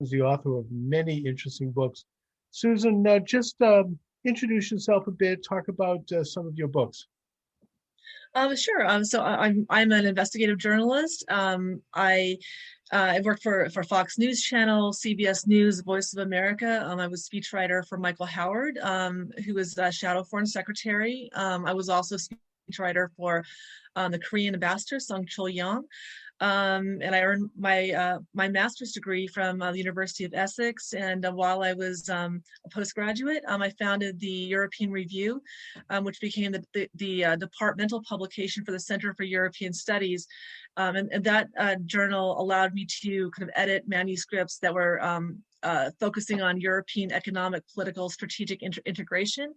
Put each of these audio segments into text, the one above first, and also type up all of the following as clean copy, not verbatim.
is the author of many interesting books. Susan, just introduce yourself a bit, talk about some of your books. Sure. I'm an investigative journalist. I worked for Fox News Channel, CBS News, Voice of America. I was speechwriter for Michael Howard, who was Shadow Foreign Secretary. I was also speechwriter for the Korean ambassador, Sung Chul-young. And I earned my master's degree from the University of Essex. And while I was a postgraduate, I founded the European Review, which became the departmental publication for the Center for European Studies. And that journal allowed me to kind of edit manuscripts that were focusing on European economic, political, strategic integration,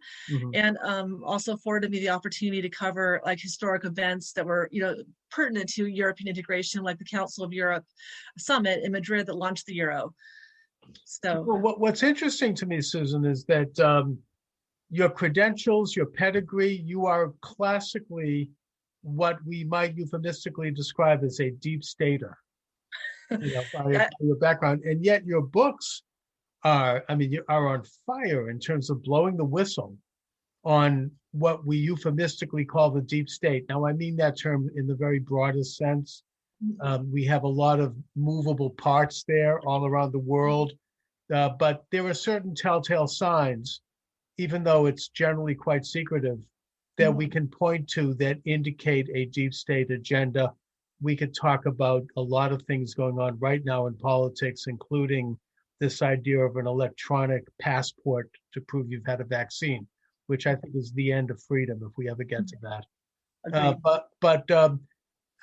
and also afforded me the opportunity to cover like historic events that were, pertinent to European integration, like the Council of Europe summit in Madrid that launched the euro. So, what's interesting to me, Susan, is that your credentials, your pedigree, you are classically what we might euphemistically describe as a deep stater. By your background, and yet your books are on fire in terms of blowing the whistle on what we euphemistically call the deep state. Now, I mean that term in the very broadest sense. We have a lot of movable parts there all around the world, but there are certain telltale signs, even though it's generally quite secretive, that we can point to that indicate a deep state agenda. We could talk about a lot of things going on right now in politics, including this idea of an electronic passport to prove you've had a vaccine, which I think is the end of freedom if we ever get to that.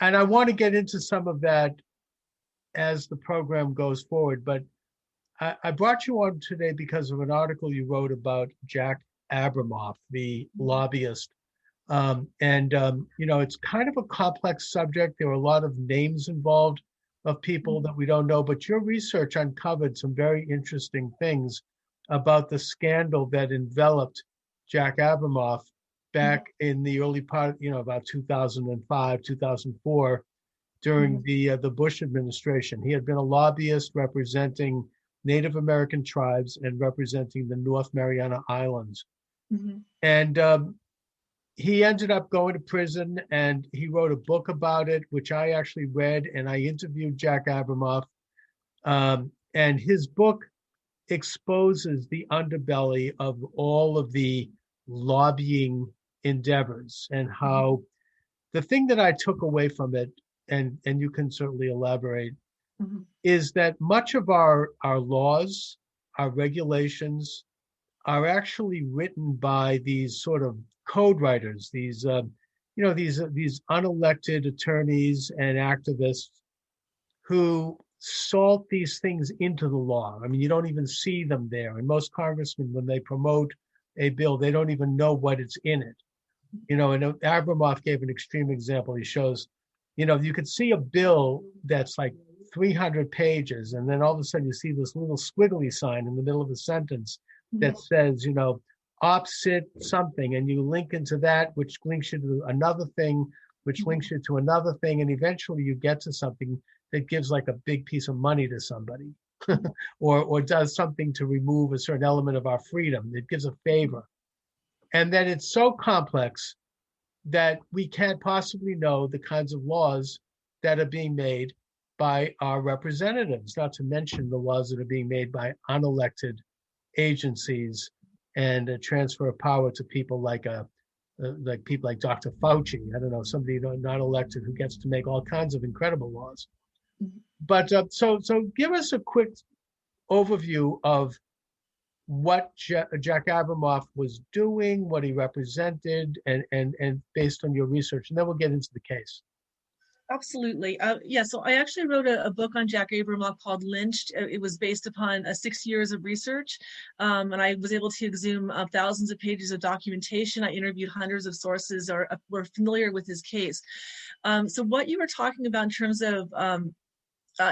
And I want to get into some of that as the program goes forward. But I brought you on today because of an article you wrote about Jack Abramoff, the lobbyist. It's kind of a complex subject. There are a lot of names involved of people that we don't know, but your research uncovered some very interesting things about the scandal that enveloped Jack Abramoff back in the early part, about 2005, 2004, during the Bush administration. He had been a lobbyist representing Native American tribes and representing the North Mariana Islands. And he ended up going to prison, and he wrote a book about it, which I actually read, and I interviewed Jack Abramoff. And his book exposes the underbelly of all of the lobbying endeavors, and how the thing that I took away from it, and you can certainly elaborate, is that much of our laws, our regulations, are actually written by these sort of code writers, these unelected attorneys and activists who salt these things into the law. I mean, you don't even see them there. And most congressmen, when they promote a bill, they don't even know what it's in it. And Abramoff gave an extreme example. He shows, you could see a bill that's like 300 pages, and then all of a sudden you see this little squiggly sign in the middle of a sentence that says, opposite something, and you link into that, which links you to another thing, which links you to another thing, and eventually you get to something that gives like a big piece of money to somebody, or does something to remove a certain element of our freedom. It gives a favor. And then it's so complex that we can't possibly know the kinds of laws that are being made by our representatives, not to mention the laws that are being made by unelected agencies, and a transfer of power to people like people like Dr. Fauci. I don't know, somebody not elected who gets to make all kinds of incredible laws. But so give us a quick overview of what Jack Abramoff was doing, what he represented, and based on your research, and then we'll get into the case. Absolutely. So I actually wrote a book on Jack Abramoff called Lynched. It was based upon 6 years of research, and I was able to exhume thousands of pages of documentation. I interviewed hundreds of sources or were familiar with his case. So what you were talking about in terms of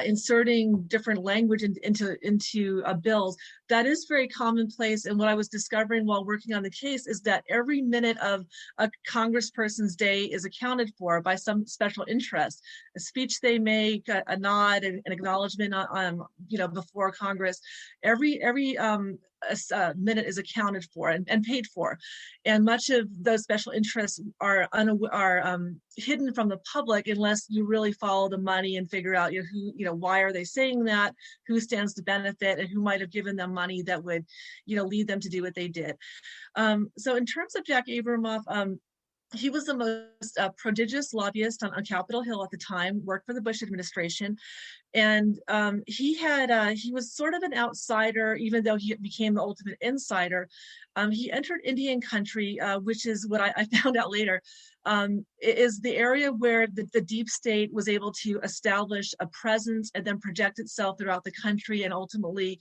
inserting different language into bills. That is very commonplace. And what I was discovering while working on the case is that every minute of a congressperson's day is accounted for by some special interest. A speech they make, a nod, an acknowledgement on before Congress. Every minute is accounted for and paid for, and much of those special interests are hidden from the public unless you really follow the money and figure out why are they saying that, who stands to benefit, and who might have given them money that would lead them to do what they did. So in terms of Jack Abramoff, he was the most prodigious lobbyist on Capitol Hill at the time, worked for the Bush administration. And he was sort of an outsider, even though he became the ultimate insider. He entered Indian country, which is what I found out later, is the area where the deep state was able to establish a presence and then project itself throughout the country and ultimately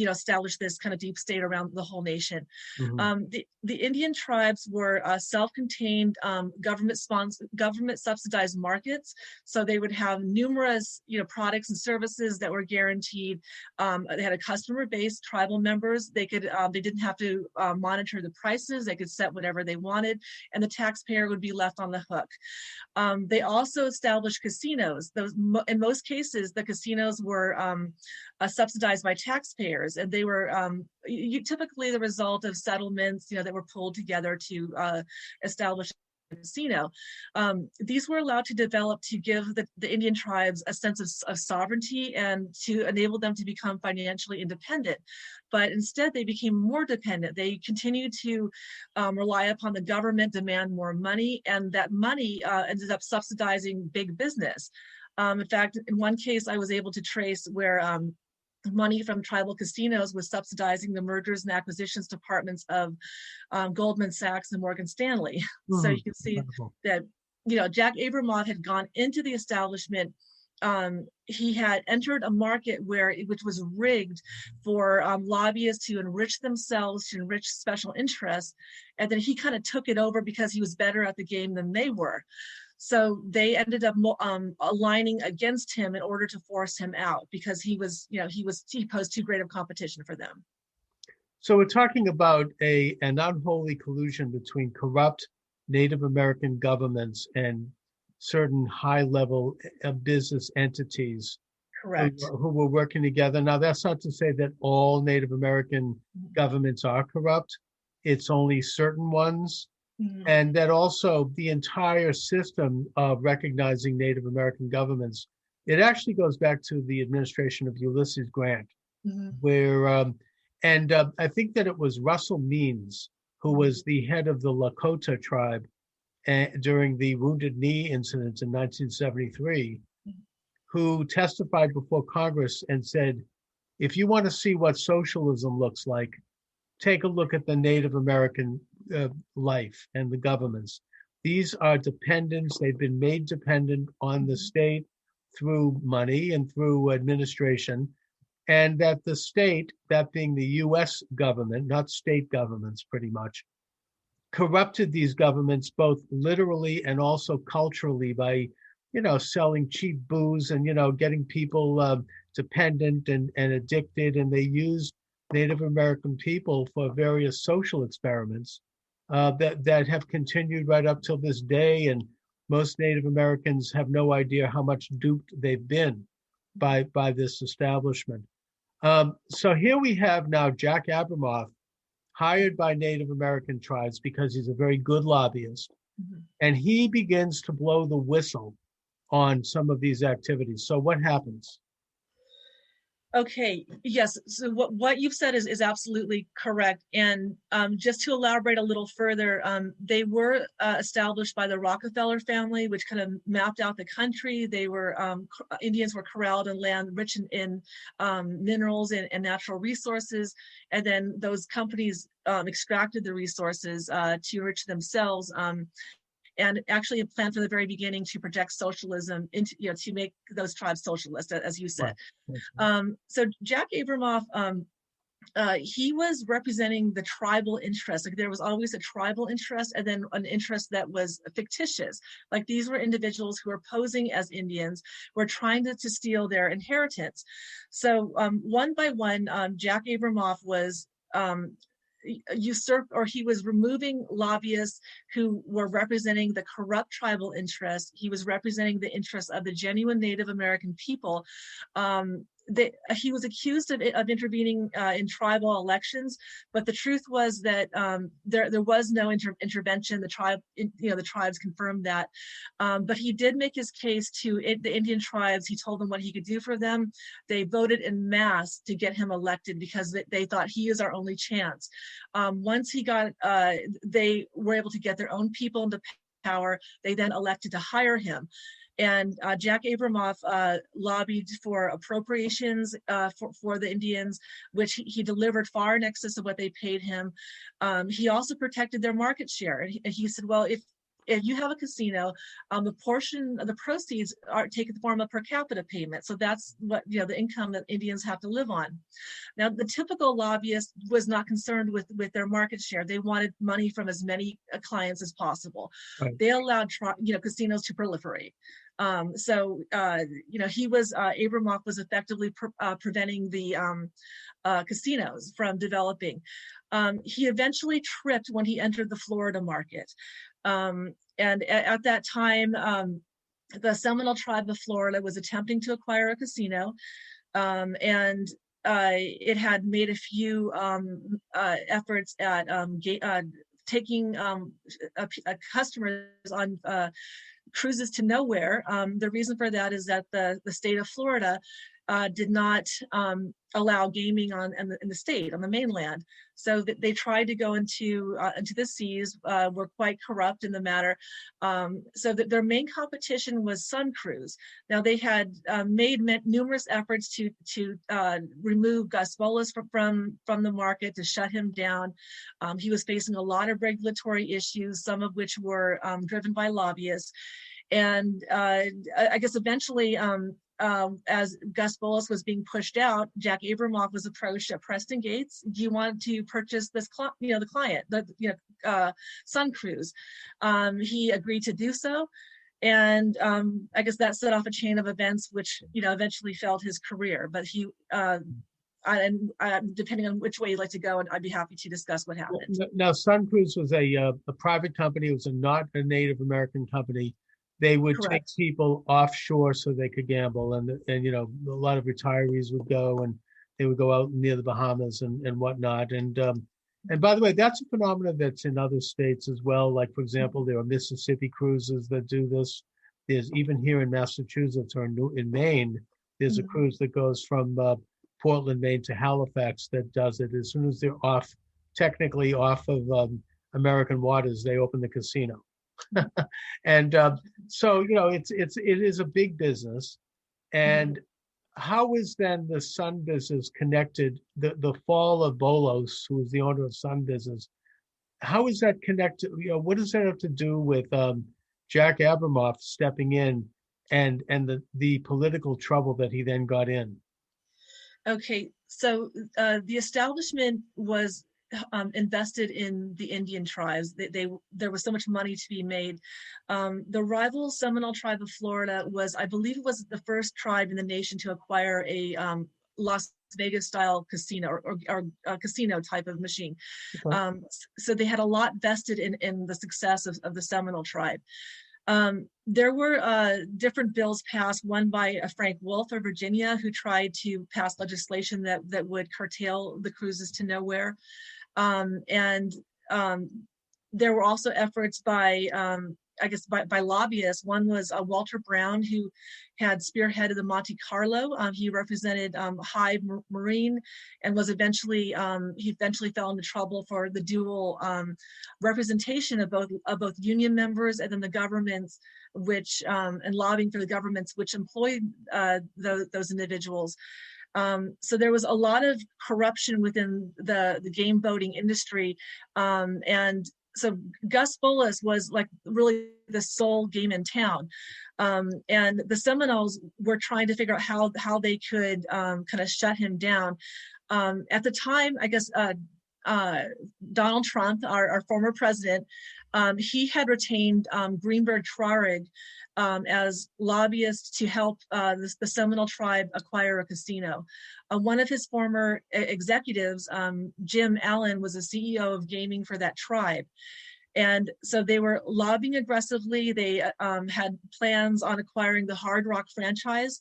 establish this kind of deep state around the whole nation. Mm-hmm. The Indian tribes were self-contained, government subsidized markets. So they would have numerous, products and services that were guaranteed. They had a customer base, tribal members. They didn't have to monitor the prices. They could set whatever they wanted, and the taxpayer would be left on the hook. They also established casinos. In most cases, the casinos were subsidized by taxpayers, and they were typically the result of settlements, that were pulled together to establish a casino. These were allowed to develop to give the Indian tribes a sense of sovereignty and to enable them to become financially independent. But instead, they became more dependent. They continued to rely upon the government, demand more money, and that money ended up subsidizing big business. In fact, in one case, I was able to trace where money from tribal casinos was subsidizing the mergers and acquisitions departments of Goldman Sachs and Morgan Stanley. Mm-hmm. So you can see that, Jack Abramoff had gone into the establishment. He had entered a market which was rigged for lobbyists to enrich themselves, to enrich special interests. And then he kind of took it over because he was better at the game than they were. So they ended up aligning against him in order to force him out because he posed too great of competition for them. So we're talking about an unholy collusion between corrupt Native American governments and certain high-level business entities. Correct. Who were working together. Now, that's not to say that all Native American governments are corrupt. It's only certain ones. Mm-hmm. And that also the entire system of recognizing Native American governments, it actually goes back to the administration of Ulysses Grant, mm-hmm. where, I think that it was Russell Means, who was the head of the Lakota tribe during the Wounded Knee incident in 1973, mm-hmm. who testified before Congress and said, if you want to see what socialism looks like, take a look at the Native American life and the governments. These are dependents. They've been made dependent on the state through money and through administration, and that the state, that being the U.S. government, not state governments pretty much, corrupted these governments both literally and also culturally by, selling cheap booze and, getting people dependent and addicted, and they used Native American people for various social experiments that have continued right up till this day. And most Native Americans have no idea how much duped they've been by this establishment. So here we have now Jack Abramoff, hired by Native American tribes because he's a very good lobbyist. Mm-hmm. And he begins to blow the whistle on some of these activities. So what happens? Okay, yes. So what you've said is absolutely correct. And just to elaborate a little further, they were established by the Rockefeller family, which kind of mapped out the country. They were, Indians were corralled in land rich in minerals and natural resources. And then those companies extracted the resources to enrich themselves. And actually a plan from the very beginning to project socialism into, to make those tribes socialist, as you said. Right. So Jack Abramoff he was representing the tribal interest. Like there was always a tribal interest and then an interest that was fictitious. Like these were individuals who were posing as Indians, were trying to steal their inheritance. So one by one, Jack Abramoff was usurped, or he was removing lobbyists who were representing the corrupt tribal interest. He was representing the interests of the genuine Native American people. He was accused of intervening in tribal elections, but the truth was that there was no intervention. The tribes confirmed that, but he did make his case to the Indian tribes. He told them what he could do for them. They voted en masse to get him elected because they thought he is our only chance. Once he got, they were able to get their own people into power. They then elected to hire him. And Jack Abramoff lobbied for appropriations for the Indians, which he delivered far in excess of what they paid him. He also protected their market share. And he said, well, if you have a casino, the portion of the proceeds are taken the form of per capita payment. So that's what, the income that Indians have to live on. Now, the typical lobbyist was not concerned with their market share. They wanted money from as many clients as possible. Right. They allowed, casinos to proliferate. Abramoff was effectively preventing the casinos from developing. He eventually tripped when he entered the Florida market. And at that time, the Seminole tribe of Florida was attempting to acquire a casino, and it had made a few efforts at taking customers on cruises to nowhere. The reason for that is that the state of Florida did not allow gaming in the state, on the mainland. So that they tried to go into the seas, were quite corrupt in the matter. So that their main competition was Sun Cruise. Now they had made numerous efforts to remove Gus Bolas from the market, to shut him down. He was facing a lot of regulatory issues, some of which were driven by lobbyists. And I guess eventually, as Gus Bolas was being pushed out, Jack Abramoff was approached at Preston Gates. Do you want to purchase this, the client, Sun Cruise? He agreed to do so. And I guess that set off a chain of events, which, eventually failed his career. But he, depending on which way you'd like to go, and I'd be happy to discuss what happened. Now, Sun Cruise was a private company. It was not a Native American company. They would Correct. take people offshore so they could gamble, and a lot of retirees would go, and they would go out near the Bahamas and whatnot. And by the way, that's a phenomenon that's in other states as well. Like, for example, there are Mississippi cruises that do this. There's even here in Massachusetts or in Maine, there's a cruise that goes from Portland, Maine to Halifax that does it. As soon as they're technically off of American waters, they open the casino. And so it is a big business. And how is then the Sun business connected? The fall of Bolos, who is the owner of Sun business, how is that connected? What does that have to do with Jack Abramoff stepping in and the political trouble that he then got in? Okay, so the establishment was invested in the Indian tribes. There was so much money to be made. The rival Seminole tribe of Florida I believe it was the first tribe in the nation to acquire a Las Vegas style casino or casino type of machine. Okay. So they had a lot vested in the success of the Seminole tribe. There were different bills passed, one by Frank Wolf of Virginia, who tried to pass legislation that would curtail the cruises to nowhere. There were also efforts by lobbyists. One was Walter Brown, who had spearheaded the Monte Carlo. He represented Hive Marine, and was eventually fell into trouble for the dual representation of both union members and then the governments, which and lobbying for the governments which employed those individuals. So there was a lot of corruption within the game boating industry, and so Gus Bolas was like really the sole game in town, and the Seminoles were trying to figure out how they could kind of shut him down. At the time, I guess Donald Trump, our former president, he had retained Greenberg Traurig as lobbyists to help the Seminole tribe acquire a casino. One of his former executives, Jim Allen, was the CEO of gaming for that tribe. And so they were lobbying aggressively. They had plans on acquiring the Hard Rock franchise,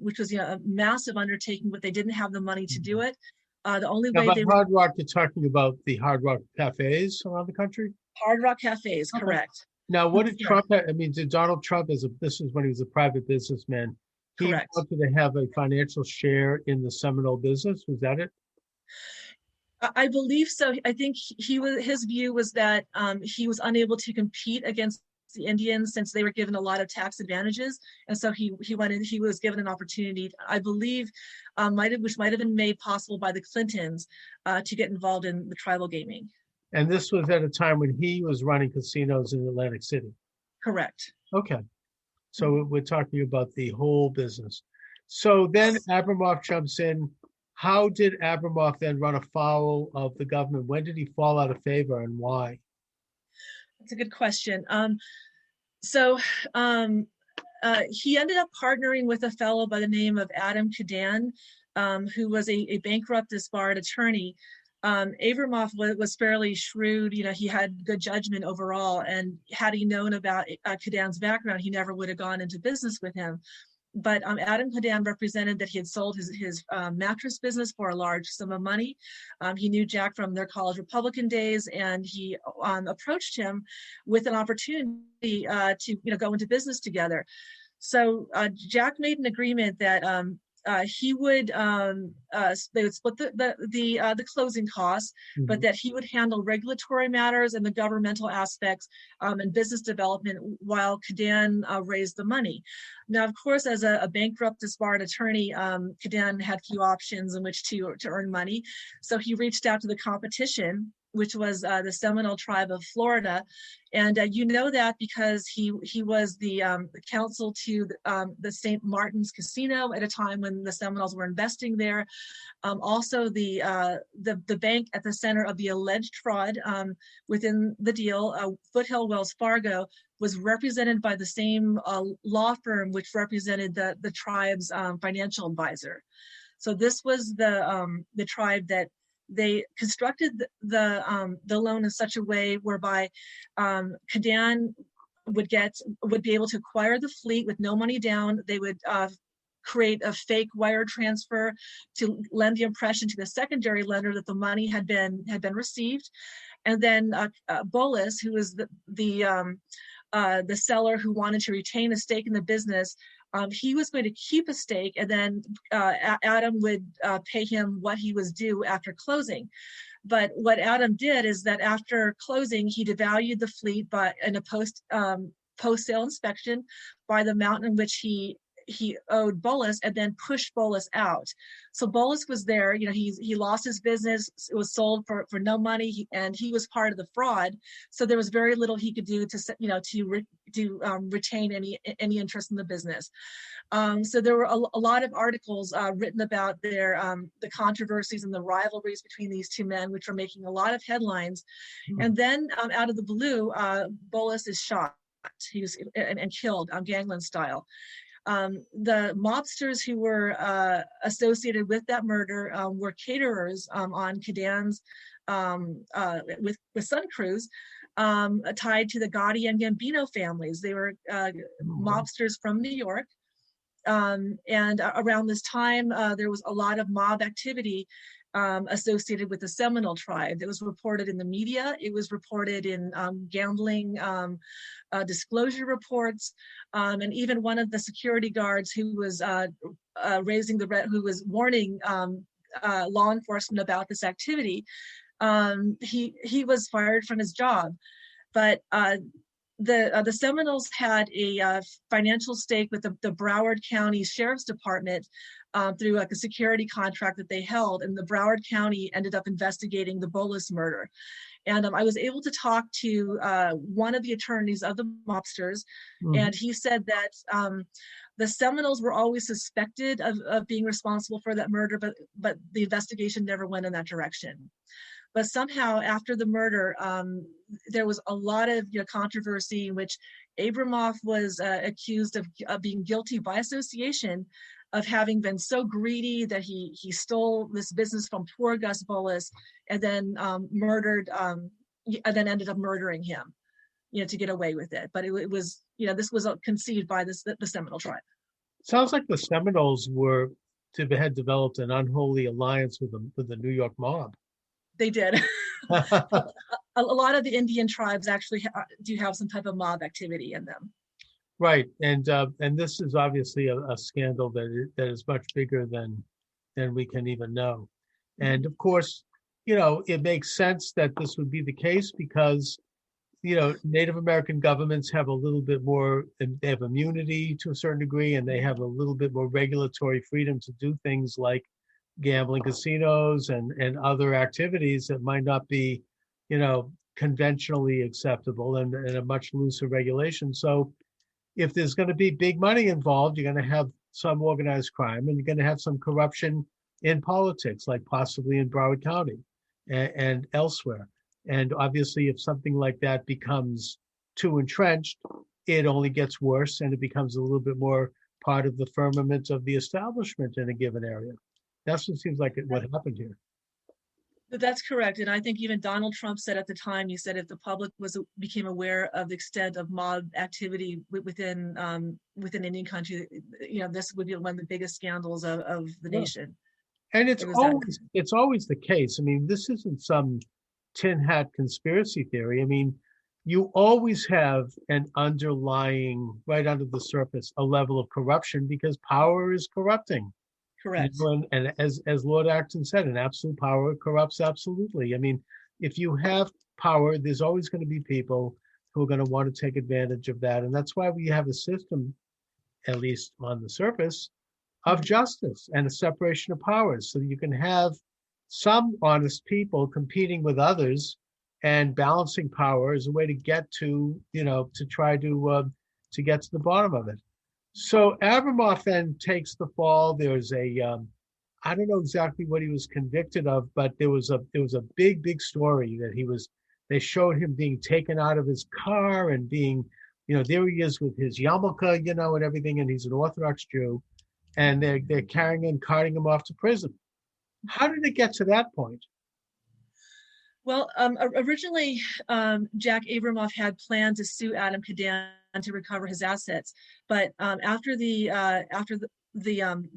which was a massive undertaking, but they didn't have the money to do it. The only way they Hard Rock, you're talking about the Hard Rock cafes around the country? Hard Rock cafes, Okay. Correct. Now, what did Trump have? I mean, did Donald Trump, this is when he was a private businessman, he Correct. wanted to have a financial share in the Seminole business? Was that it? I believe so. I think his view was that he was unable to compete against the Indians since they were given a lot of tax advantages, and so he was given an opportunity, I believe, which might have been made possible by the Clintons, to get involved in the tribal gaming. And this was at a time when he was running casinos in Atlantic City. Correct. Okay, so we're talking about the whole business. So then Abramoff jumps in. How did Abramoff then run afoul of the government? When did he fall out of favor and why? That's a good question. So he ended up partnering with a fellow by the name of Adam Cadan, who was a bankrupt disbarred attorney. Abramoff was fairly shrewd. He had good judgment overall. And had he known about Cadan's background, he never would have gone into business with him. But Adam Cadan represented that he had sold his mattress business for a large sum of money. He knew Jack from their college Republican days, and he approached him with an opportunity to go into business together. So Jack made an agreement that he would they would split the closing costs, but that he would handle regulatory matters and the governmental aspects and business development while Cadan raised the money. Now, of course, as a bankrupt disbarred attorney, Cadan had few options in which to earn money, so he reached out to the competition, which was the Seminole tribe of Florida. And that because he was the counsel to the St. Martin's Casino at a time when the Seminoles were investing there. Also, the bank at the center of the alleged fraud within the deal, Foothill Wells Fargo, was represented by the same law firm which represented the tribe's financial advisor. So this was the tribe that they constructed the loan in such a way whereby Cadan would be able to acquire the fleet with no money down. They would create a fake wire transfer to lend the impression to the secondary lender that the money had been received, and then Bolus, who was the seller who wanted to retain a stake in the business, he was going to keep a stake, and then Adam would pay him what he was due after closing. But what Adam did is that after closing, he devalued the fleet in a post-sale inspection by the amount in which he owed Bolus, and then pushed Bolus out. So Bolus was there, he lost his business, it was sold for no money, and he was part of the fraud. So there was very little he could do to retain any interest in the business. So there were a lot of articles written about the controversies and the rivalries between these two men, which were making a lot of headlines. And then out of the blue, Bolus is shot. He was and killed, gangland style. The mobsters who were associated with that murder were caterers on Cadan's with Sun Cruise, tied to the Gotti and Gambino families. They were mobsters from New York. And around this time, there was a lot of mob activity associated with the Seminole tribe. It was reported in the media. It was reported in gambling disclosure reports, and even one of the security guards who was who was warning law enforcement about this activity, he was fired from his job. But the Seminoles had a financial stake with the Broward County Sheriff's Department through like a security contract that they held, and the Broward County ended up investigating the Bolas murder. And I was able to talk to one of the attorneys of the mobsters, and he said that the Seminoles were always suspected of being responsible for that murder, but the investigation never went in that direction. But somehow after the murder, there was a lot of controversy in which Abramoff was accused of being guilty by association of having been so greedy that he stole this business from poor Gus Bolas and then murdered, and then ended up murdering him, to get away with it. But it was, this was conceived by the Seminole tribe. Sounds like the Seminoles had developed an unholy alliance with the New York mob. They did. A lot of the Indian tribes actually do have some type of mob activity in them. Right, and this is obviously a scandal that is much bigger than we can even know. And of course, it makes sense that this would be the case because, Native American governments have a little bit more, they have immunity to a certain degree, and they have a little bit more regulatory freedom to do things like gambling casinos and other activities that might not be, conventionally acceptable and a much looser regulation. So if there's going to be big money involved, you're going to have some organized crime and you're going to have some corruption in politics, like possibly in Broward County and elsewhere. And obviously, if something like that becomes too entrenched, it only gets worse and it becomes a little bit more part of the firmament of the establishment in a given area. That's what seems like what happened here. That's correct. And I think even Donald Trump said at the time, he said if the public became aware of the extent of mob activity within Indian country, this would be one of the biggest scandals of the nation. And it's always the case. I mean, this isn't some tin hat conspiracy theory. I mean, you always have an underlying, right under the surface, a level of corruption because power is corrupting. Correct. And as Lord Acton said, an absolute power corrupts absolutely. I mean, if you have power, there's always going to be people who are going to want to take advantage of that. And that's why we have a system, at least on the surface, of justice and a separation of powers so that you can have some honest people competing with others and balancing power is a way to get to, to try to get to the bottom of it. So Abramoff then takes the fall. There's I don't know exactly what he was convicted of, but there was a big story that they showed him being taken out of his car and being, there he is with his yarmulke, and everything, and he's an Orthodox Jew, and they're carrying and carting him off to prison. How did it get to that point? Well, originally, Jack Abramoff had planned to sue Adam Cadan to recover his assets, but after the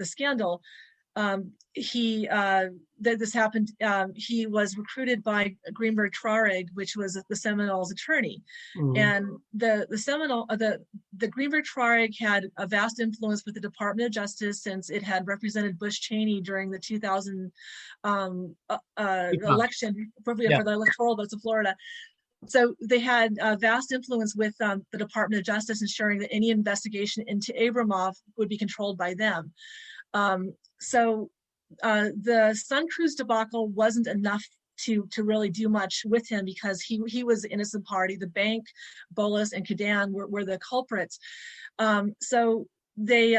scandal, this happened. He was recruited by Greenberg Traurig, which was the Seminoles' attorney, and the Greenberg Traurig had a vast influence with the Department of Justice since it had represented Bush Cheney during the 2000 election for the electoral votes of Florida. So they had vast influence with the Department of Justice, ensuring that any investigation into Abramoff would be controlled by them. So the Sun Cruz debacle wasn't enough to really do much with him because he was the innocent party. The bank, Bolas, and Cadan were the culprits. So they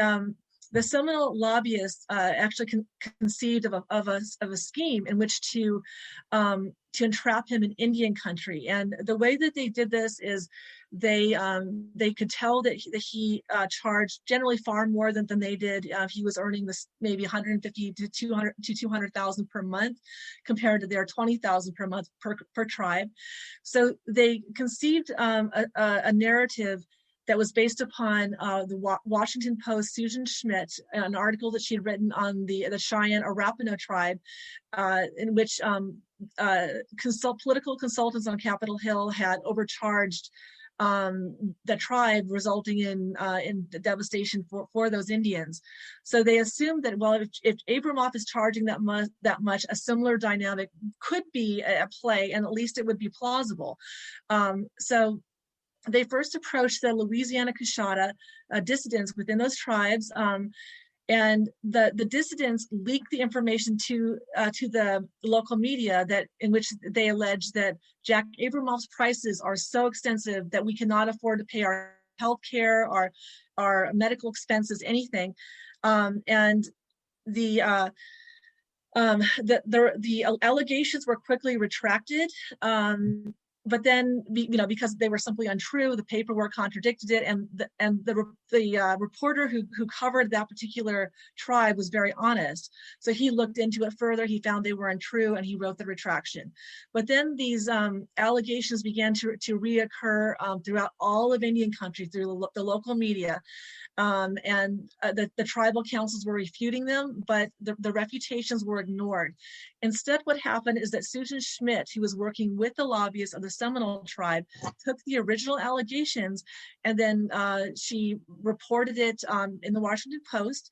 the Seminole lobbyists actually conceived of a scheme in which to entrap him in Indian country. And the way that they did this is they could tell that he charged generally far more than they did. He was earning this maybe 150 to 200,000 per month compared to their 20,000 per month per tribe. So they conceived a narrative that was based upon the Washington Post, Susan Schmidt, an article that she had written on the Cheyenne Arapaho tribe, in which political consultants on Capitol Hill had overcharged the tribe, resulting in the devastation for those Indians. So they assumed that, well, if Abramoff is charging that much, a similar dynamic could be at play, and at least it would be plausible. So they first approached the Louisiana Coushatta dissidents within those tribes, and the dissidents leaked the information to the local media that in which they alleged that Jack Abramoff's prices are so extensive that we cannot afford to pay our health care, our medical expenses, anything, and the allegations were quickly retracted. But then, because they were simply untrue, the paperwork contradicted it, and the reporter who covered that particular tribe was very honest. So he looked into it further. He found they were untrue, and he wrote the retraction. But then these allegations began to reoccur throughout all of Indian country through the local media, and the tribal councils were refuting them, but the refutations were ignored. Instead, what happened is that Susan Schmidt, who was working with the lobbyists of the Seminole tribe, took the original allegations and then she reported it in the Washington Post.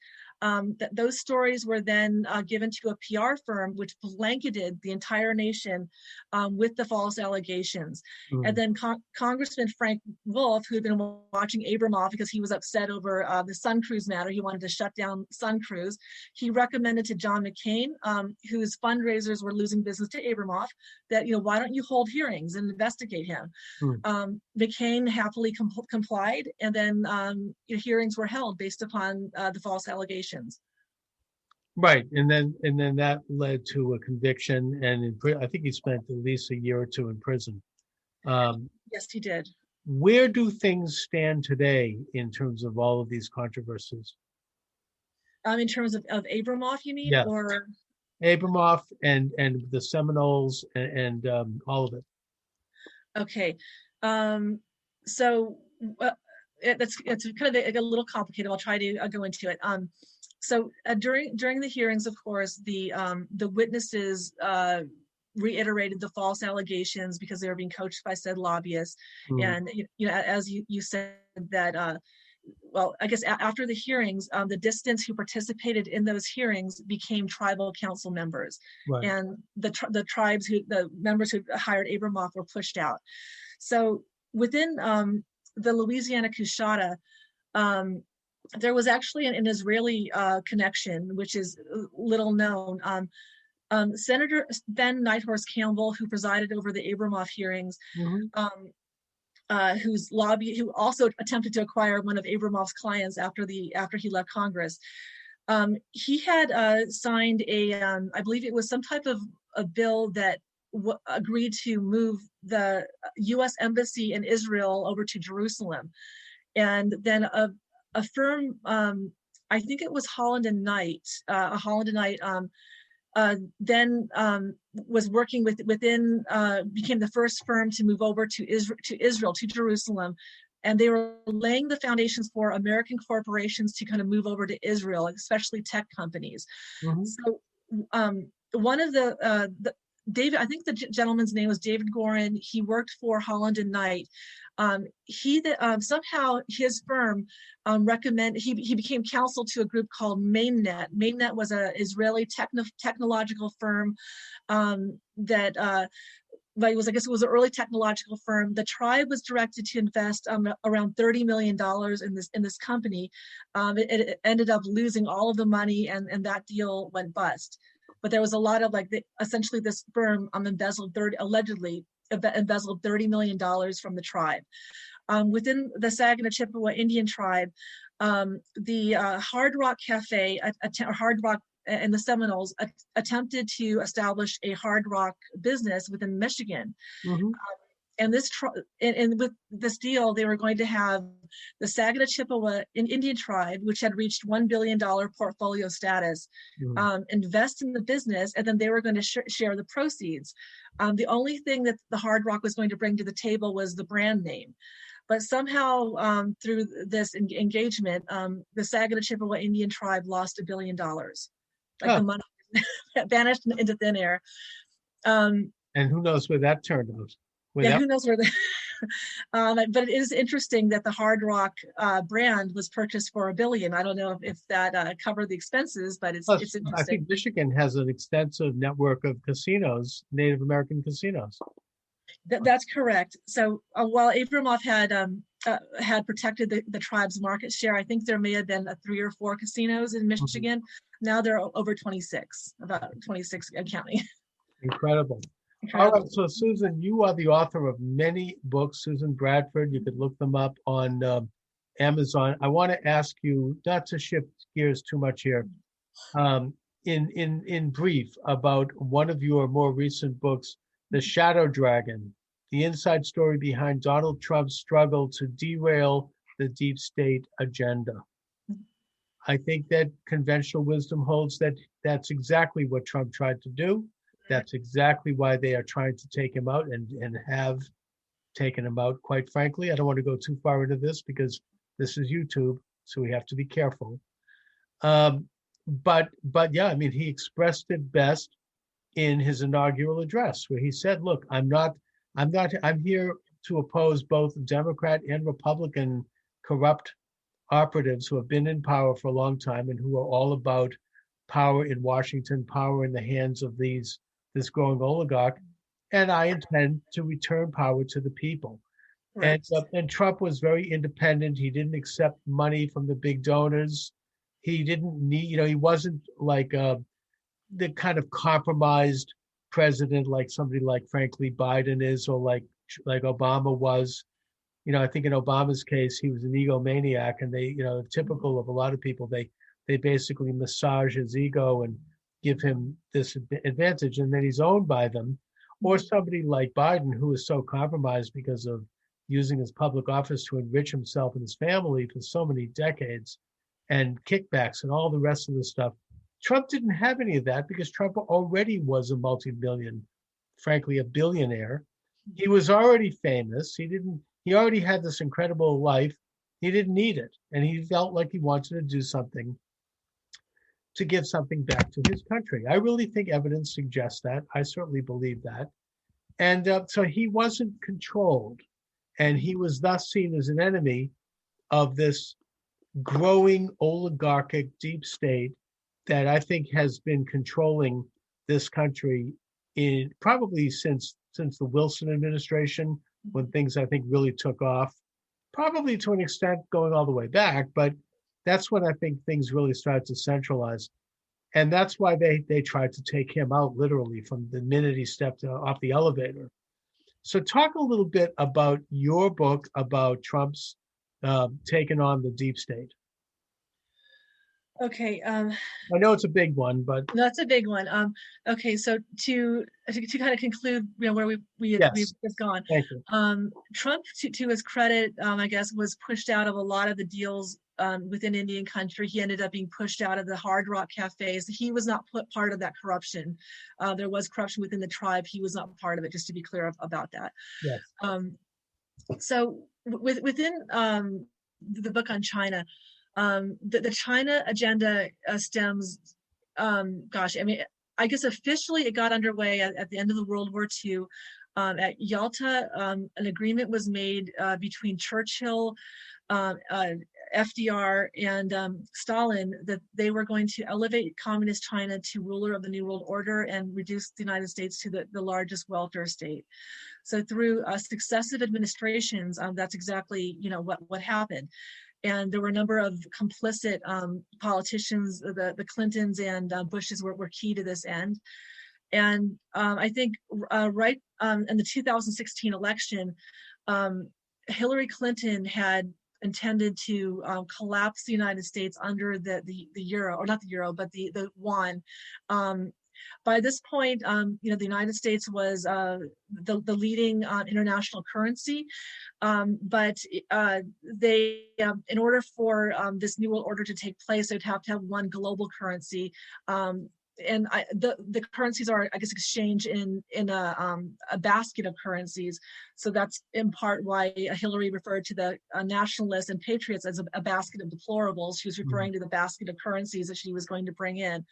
Those stories were then given to a PR firm, which blanketed the entire nation with the false allegations. And then Congressman Frank Wolf, who had been watching Abramoff because he was upset over the Sun Cruise matter, he wanted to shut down Sun Cruise, he recommended to John McCain, whose fundraisers were losing business to Abramoff, that, why don't you hold hearings and investigate him? McCain happily complied, and then hearings were held based upon the false allegations. Right, and then that led to a conviction, and I think he spent at least a year or two in prison. Yes, he did. Where do things stand today in terms of all of these controversies? In terms of Abramoff, you mean? Yeah. Or Abramoff and the Seminoles and all of it. Okay, so it's kind of a little complicated. I'll try to go into it. So during the hearings, of course, the witnesses reiterated the false allegations because they were being coached by said lobbyists. And as you said that, well, I guess after the hearings, the dissidents who participated in those hearings became tribal council members, right. And the tribes the members who hired Abramoff were pushed out. So within the Louisiana Coushatta, there was actually an Israeli connection, which is little known. Senator Ben Nighthorse Campbell, who presided over the Abramoff hearings, who also attempted to acquire one of Abramoff's clients after he left Congress. He had signed I believe it was some type of a bill that agreed to move the U.S. Embassy in Israel over to Jerusalem, and then a firm, I think it was Holland and Knight, then was working became the first firm to move over to Israel, to Jerusalem, and they were laying the foundations for American corporations to kind of move over to Israel, especially tech companies. So one of David, I think the gentleman's name was David Gorin. He worked for Holland and Knight. Somehow his firm he became counsel to a group called MainNet. MainNet was an Israeli technological firm that I guess it was an early technological firm. The tribe was directed to invest around $30 million in this company. It ended up losing all of the money, and that deal went bust. But there was a lot of essentially this firm allegedly embezzled $30 million from the tribe. Within the Saginaw Chippewa Indian tribe, the Hard Rock Cafe, Hard Rock and the Seminoles attempted to establish a hard rock business within Michigan. And with this deal, they were going to have the Saginaw Chippewa Indian tribe, which had reached $1 billion portfolio status, invest in the business, and then they were going to share the proceeds. The only thing that the Hard Rock was going to bring to the table was the brand name. But somehow, through this engagement, the Saginaw Chippewa Indian tribe lost $1 billion. The money vanished into thin air. And who knows where that turned out? Who knows where but it is interesting that the Hard Rock brand was purchased for $1 billion. I don't know if that covered the expenses, but it's interesting. I think Michigan has an extensive network of casinos, Native American casinos. That's correct. So while Abramoff had protected the tribe's market share, I think there may have been 3 or 4 casinos in Mhm. Michigan. Now there are over 26, about 26 and counting. Incredible. All right, Incredible. so Susan, you are the author of many books. Susan Bradford, you could look them up on Amazon. I want to ask you not to shift gears too much here. Um, in brief, about one of your more recent books, The Shadow Dragon, the inside story behind Donald Trump's struggle to derail the deep state agenda. I think that conventional wisdom holds that that's exactly what Trump tried to do. That's exactly why they are trying to take him out and have taken him out, quite frankly. I don't want to go too far into this because this is YouTube, so we have to be careful. Um, but yeah, I mean, he expressed it best in his inaugural address, where he said, "Look, I'm here to oppose both Democrat and Republican corrupt operatives who have been in power for a long time and who are all about power in Washington, power in the hands of this growing oligarch, and I intend to return power to the people." And Correct. and Trump was very independent. He didn't accept money from the big donors. He didn't need, he wasn't like the kind of compromised president like somebody like frankly Biden is, or like Obama was. I think in Obama's case, he was an egomaniac, and they, typical of a lot of people, they basically massage his ego and give him this advantage, and then he's owned by them. Or somebody like Biden, who is so compromised because of using his public office to enrich himself and his family for so many decades, and kickbacks and all the rest of the stuff. Trump didn't have any of that because Trump already was a multi-million, frankly, a billionaire. He was already famous. He already had this incredible life. He didn't need it. And he felt like he wanted to do something to give something back to his country. I really think evidence suggests that. I certainly believe that. And so he wasn't controlled. And he was thus seen as an enemy of this growing oligarchic deep state that I think has been controlling this country in probably since the Wilson administration, when things I think really took off, probably to an extent going all the way back, but that's when I think things really started to centralize. And that's why they tried to take him out literally from the minute he stepped off the elevator. So talk a little bit about your book about Trump's taking on the deep state. Okay. I know it's a big one, but That's a big one. Okay, so to kind of conclude, where we've yes, just gone. thank you. Trump, to his credit, I guess, was pushed out of a lot of the deals within Indian country. He ended up being pushed out of the Hard Rock cafes. He was not part of that corruption. There was corruption within the tribe. He was not part of it. Just to be clear about that. Yes. So within the book on China, the China agenda stems. Gosh, I mean, I guess officially it got underway at the end of the World War II. At Yalta, an agreement was made between Churchill, FDR, and Stalin that they were going to elevate communist China to ruler of the New World Order and reduce the United States to the largest welfare state. So through successive administrations, that's exactly what happened. And there were a number of complicit politicians. The Clintons and Bushes were key to this end. And I think right in the 2016 election, Hillary Clinton had intended to collapse the United States under the euro, or not the euro, but the yuan. By this point, the United States was the leading international currency, but they, in order for this new world order to take place, they'd have to have one global currency. And the currencies are, I guess, exchanged in a basket of currencies. So that's in part why Hillary referred to the nationalists and patriots as a basket of deplorables. She was referring to the basket of currencies that she was going to bring in.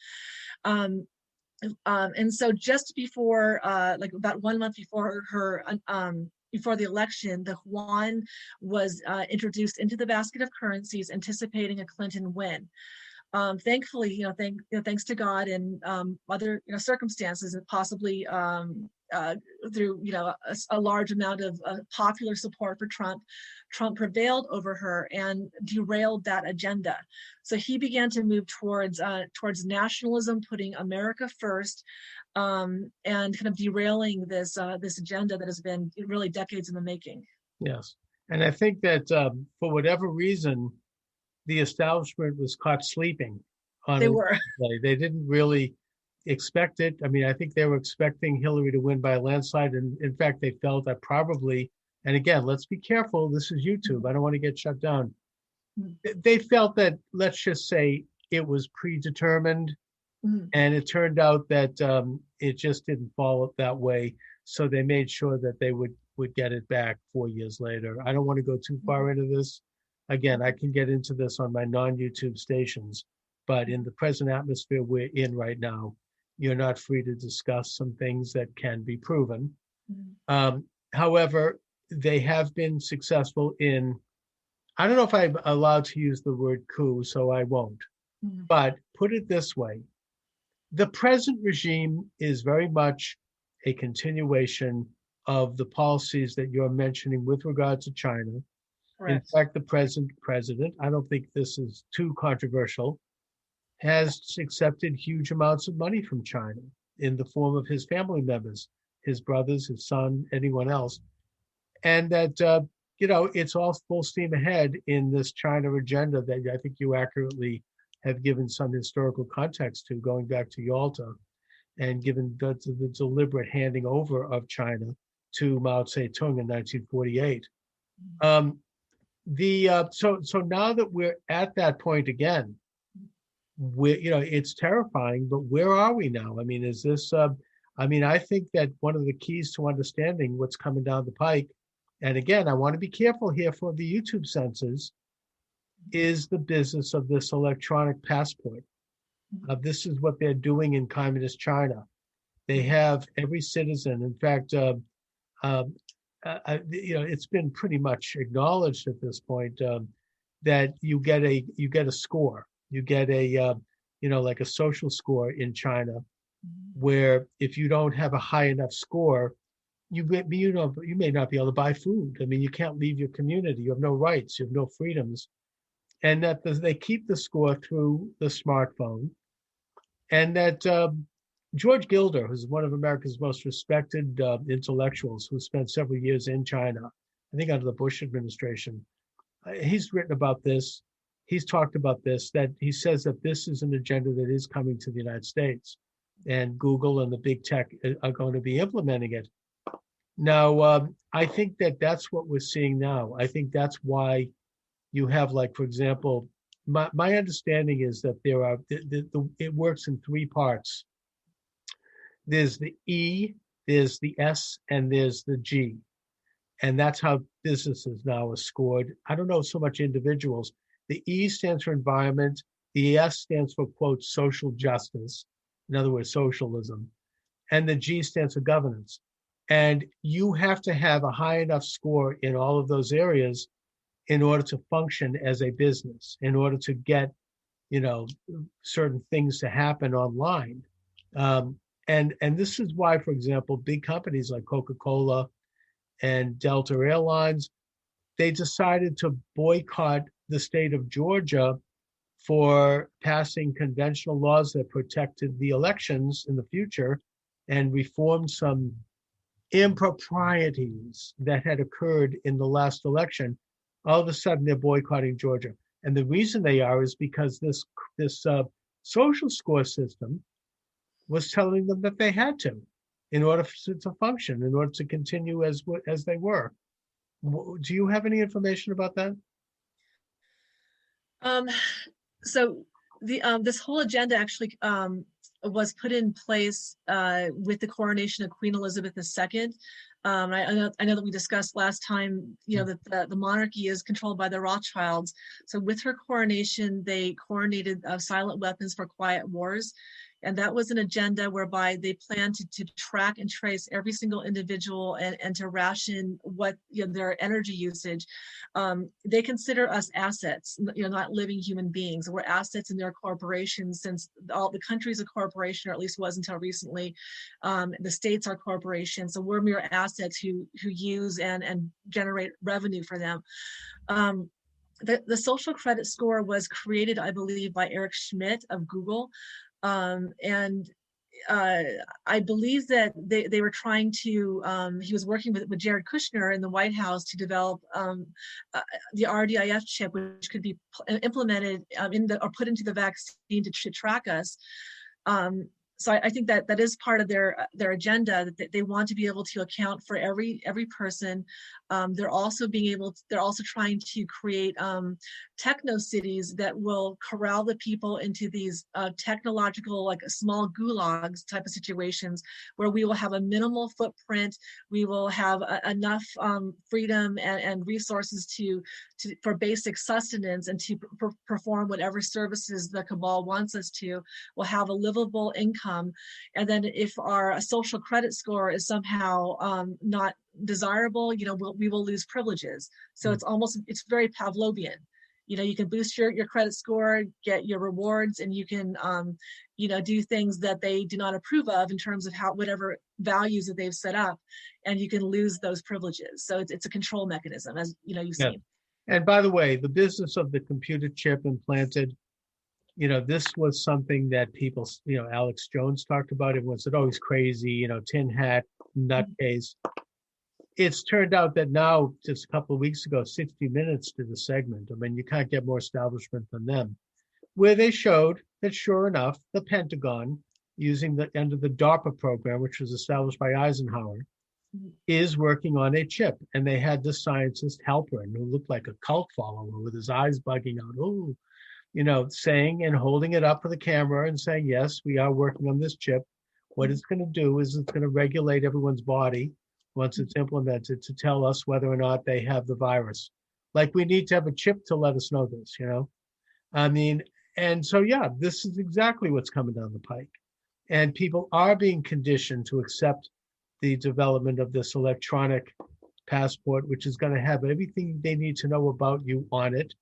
And so just before, like about 1 month before before the election, the yuan was introduced into the basket of currencies, anticipating a Clinton win. Thankfully, thanks to God and other circumstances, and possibly through a large amount of popular support for Trump, Trump prevailed over her and derailed that agenda. So he began to move towards nationalism, putting America first, and kind of derailing this agenda that has been really decades in the making. Yes, and I think that for whatever reason, the establishment was caught sleeping on They it. were. They didn't really expect it. I mean, I think they were expecting Hillary to win by a landslide. And in fact, they felt that probably, and again, let's be careful. This is YouTube. I don't want to get shut down. They felt that, let's just say, it was predetermined. And it turned out that it just didn't fall that way. So they made sure that they would get it back 4 years later. I don't want to go too far into this. Again, I can get into this on my non-YouTube stations, but in the present atmosphere we're in right now, you're not free to discuss some things that can be proven. However, they have been successful in, I don't know if I'm allowed to use the word coup, so I won't, but put it this way. The present regime is very much a continuation of the policies that you're mentioning with regard to China. Correct. In fact, the present president, I don't think this is too controversial, has accepted huge amounts of money from China in the form of his family members, his brothers, his son, anyone else. And that, it's all full steam ahead in this China agenda that I think you accurately have given some historical context to, going back to Yalta and given the deliberate handing over of China to Mao Zedong in 1948. So now that we're at that point again, it's terrifying, but where are we now? I mean, is this, I think that one of the keys to understanding what's coming down the pike, and again, I want to be careful here for the YouTube censors, is the business of this electronic passport. This is what they're doing in communist China. They have every citizen. In fact, it's been pretty much acknowledged at this point that you get a score. You get a like a social score in China, where if you don't have a high enough score, you may not be able to buy food. I mean, you can't leave your community. You have no rights. You have no freedoms. And that they keep the score through the smartphone. And that George Gilder, who's one of America's most respected intellectuals, who spent several years in China, I think under the Bush administration, he's written about this. He's talked about this, that he says that this is an agenda that is coming to the United States, and Google and the big tech are going to be implementing it. Now, I think that that's what we're seeing now. I think that's why you have, like, for example, my understanding is that there are, it works in three parts. There's the E, there's the S, and there's the G. And that's how businesses now are scored. I don't know so much individuals. The E stands for environment. The S stands for, quote, social justice. In other words, socialism. And the G stands for governance. And you have to have a high enough score in all of those areas in order to function as a business, in order to get, certain things to happen online. And this is why, for example, big companies like Coca-Cola and Delta Airlines, they decided to boycott the state of Georgia for passing conventional laws that protected the elections in the future and reformed some improprieties that had occurred in the last election. All of a sudden, they're boycotting Georgia. And the reason they are is because this social score system was telling them that they had to, in order to function, in order to continue as they were. Do you have any information about that? So this whole agenda actually was put in place with the coronation of Queen Elizabeth II. I know that we discussed last time, that the monarchy is controlled by the Rothschilds. So with her coronation, they coronated silent weapons for quiet wars. And that was an agenda whereby they planned to track and trace every single individual and to ration what their energy usage. They consider us assets, not living human beings. We're assets in their corporations, since all the country's a corporation, or at least was until recently. The states are corporations, so we're mere assets who use and generate revenue for them. The social credit score was created, I believe, by Eric Schmidt of Google. And I believe that they were trying to, he was working with Jared Kushner in the White House to develop the RDIF chip, which could be implemented or put into the vaccine to track us. So I think that is part of their agenda, that they want to be able to account for every person. They're also trying to create techno cities that will corral the people into these technological, like small gulags type of situations, where we will have a minimal footprint. We will have enough freedom and resources for basic sustenance and to perform whatever services the cabal wants us to. We'll have a livable income. And then if our social credit score is somehow not desirable, we will lose privileges. So it's very Pavlovian. You can boost your credit score, get your rewards, and you can, do things that they do not approve of in terms of whatever values that they've set up, and you can lose those privileges. So it's a control mechanism, as you've seen. And by the way, the business of the computer chip implanted, this was something that people, Alex Jones talked about. Everyone said, oh, he's crazy, tin hat, nutcase. It's turned out that now, just a couple of weeks ago, 60 Minutes did a segment. I mean, you can't get more establishment than them, where they showed that, sure enough, the Pentagon, using the end of the DARPA program, which was established by Eisenhower, is working on a chip. And they had this scientist Halperin, who looked like a cult follower with his eyes bugging out, saying and holding it up for the camera and saying, yes, we are working on this chip. What it's going to do is it's going to regulate everyone's body once it's implemented to tell us whether or not they have the virus. Like, we need to have a chip to let us know this, I mean, and so, this is exactly what's coming down the pike. And people are being conditioned to accept the development of this electronic passport, which is going to have everything they need to know about you on it,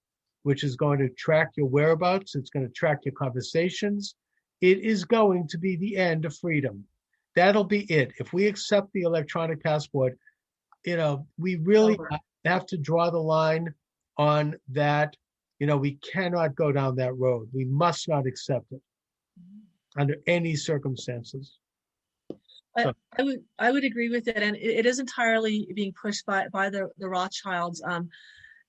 which is going to track your whereabouts. It's going to track your conversations. It is going to be the end of freedom. That'll be it. If we accept the electronic passport, we really have to draw the line on that. We cannot go down that road. We must not accept it under any circumstances. I would agree with it, and it is entirely being pushed by the Rothschilds.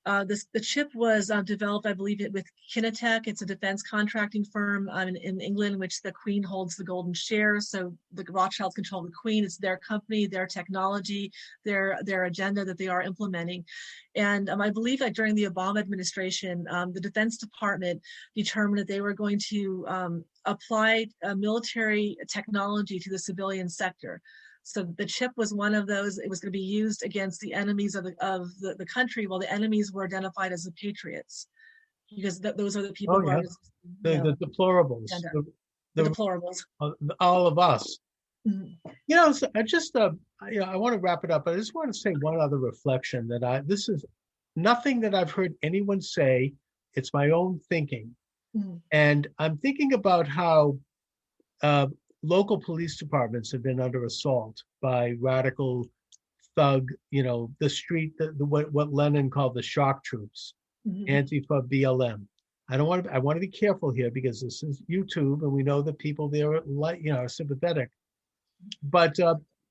The chip was developed, I believe, with Kinetech. It's a defense contracting firm in England, which the Queen holds the golden share. So the Rothschilds control the Queen. It's their company, their technology, their agenda that they are implementing. And I believe that during the Obama administration, the Defense Department determined that they were going to apply military technology to the civilian sector. So the chip was one of those. It was going to be used against the enemies of the country, while the enemies were identified as the patriots, because those are the people who are the deplorables. The deplorables. All of us. Mm-hmm. So I want to wrap it up, but I just want to say one other reflection that this is nothing that I've heard anyone say. It's my own thinking. Mm-hmm. And I'm thinking about how local police departments have been under assault by radical thug, the street, what Lenin called the shock troops, Antifa, BLM. I want to be careful here, because this is YouTube and we know that people there are sympathetic. But,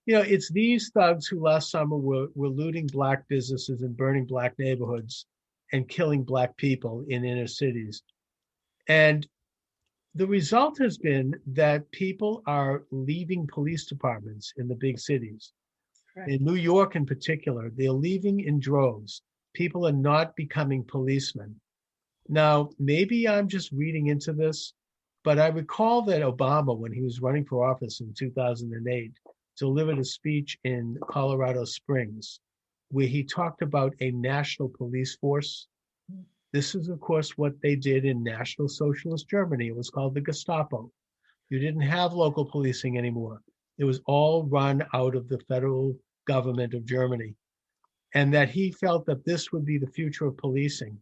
it's these thugs who last summer were looting Black businesses and burning Black neighborhoods and killing Black people in inner cities. And the result has been that people are leaving police departments in the big cities. Correct. In New York in particular, they're leaving in droves. People are not becoming policemen. Now, maybe I'm just reading into this, but I recall that Obama, when he was running for office in 2008, delivered a speech in Colorado Springs, where he talked about a national police force. This is, of course, what they did in National Socialist Germany. It was called the Gestapo. You didn't have local policing anymore. It was all run out of the federal government of Germany. And that he felt that this would be the future of policing.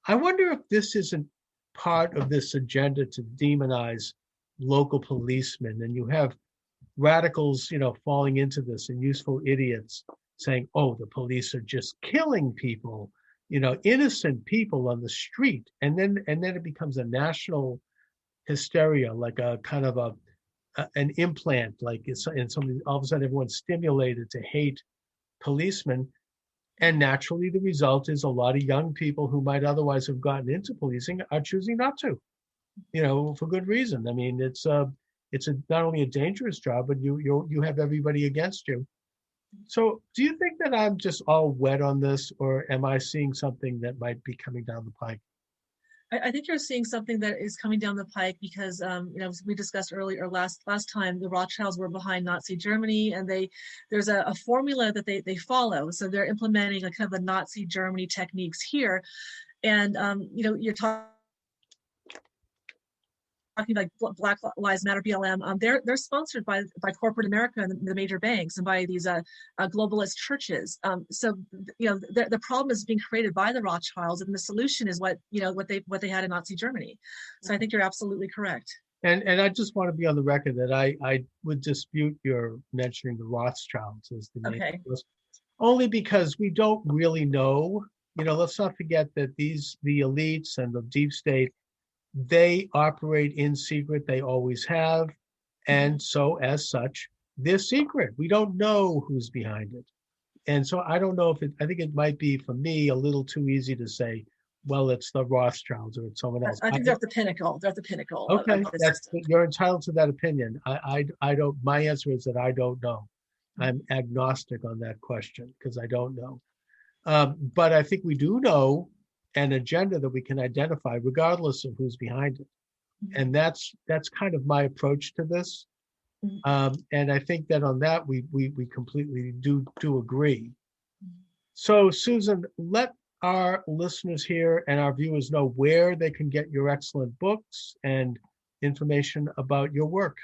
I wonder if this isn't part of this agenda to demonize local policemen. And you have radicals, falling into this, and useful idiots saying, oh, the police are just killing people, innocent people on the street. And then it becomes a national hysteria, like a kind of an implant, like and somebody, all of a sudden everyone's stimulated to hate policemen. And naturally, the result is a lot of young people who might otherwise have gotten into policing are choosing not to, for good reason. I mean, it's not only a dangerous job, but you have everybody against you. So do you think that I'm just all wet on this, or am I seeing something that might be coming down the pike? I think you're seeing something that is coming down the pike because, we discussed earlier, last time, the Rothschilds were behind Nazi Germany, and there's a formula that they follow. So they're implementing a kind of a Nazi Germany techniques here. And, you're talking like Black Lives Matter, BLM, they're sponsored by corporate America and the major banks and by these globalist churches. So the problem is being created by the Rothschilds, and the solution is what they had in Nazi Germany. So I think you're absolutely correct. And I just want to be on the record that I would dispute your mentioning the Rothschilds as the name. Okay. Only because we don't really know. Let's not forget that the elites and the deep state, they operate in secret. They always have. And so as such, they're secret. We don't know who's behind it. And so I don't know I think it might be, for me, a little too easy to say, well, it's the Rothschilds or it's someone else. I think they're at the pinnacle. They're at the pinnacle. Okay, you're entitled to that opinion. I don't, my answer is that I don't know. I'm agnostic on that question because I don't know. But I think we do know an agenda that we can identify regardless of who's behind it. And that's kind of my approach to this. And I think that on that, we completely do agree. So Susan, let our listeners here and our viewers know where they can get your excellent books and information about your work.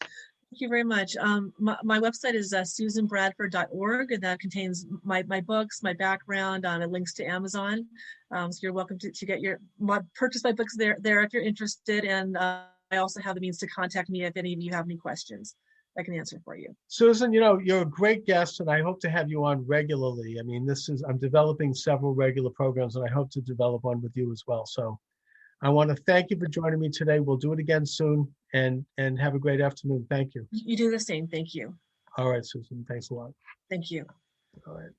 Thank you very much. My website is susanbradford.org, and that contains my books, my background, and links to Amazon. So you're welcome to purchase my books there if you're interested. And I also have the means to contact me if any of you have any questions I can answer for you. Susan, you're a great guest, and I hope to have you on regularly. I mean, I'm developing several regular programs, and I hope to develop one with you as well. So I want to thank you for joining me today. We'll do it again soon, and have a great afternoon. Thank you. You do the same. Thank you. All right, Susan. Thanks a lot. Thank you. All right.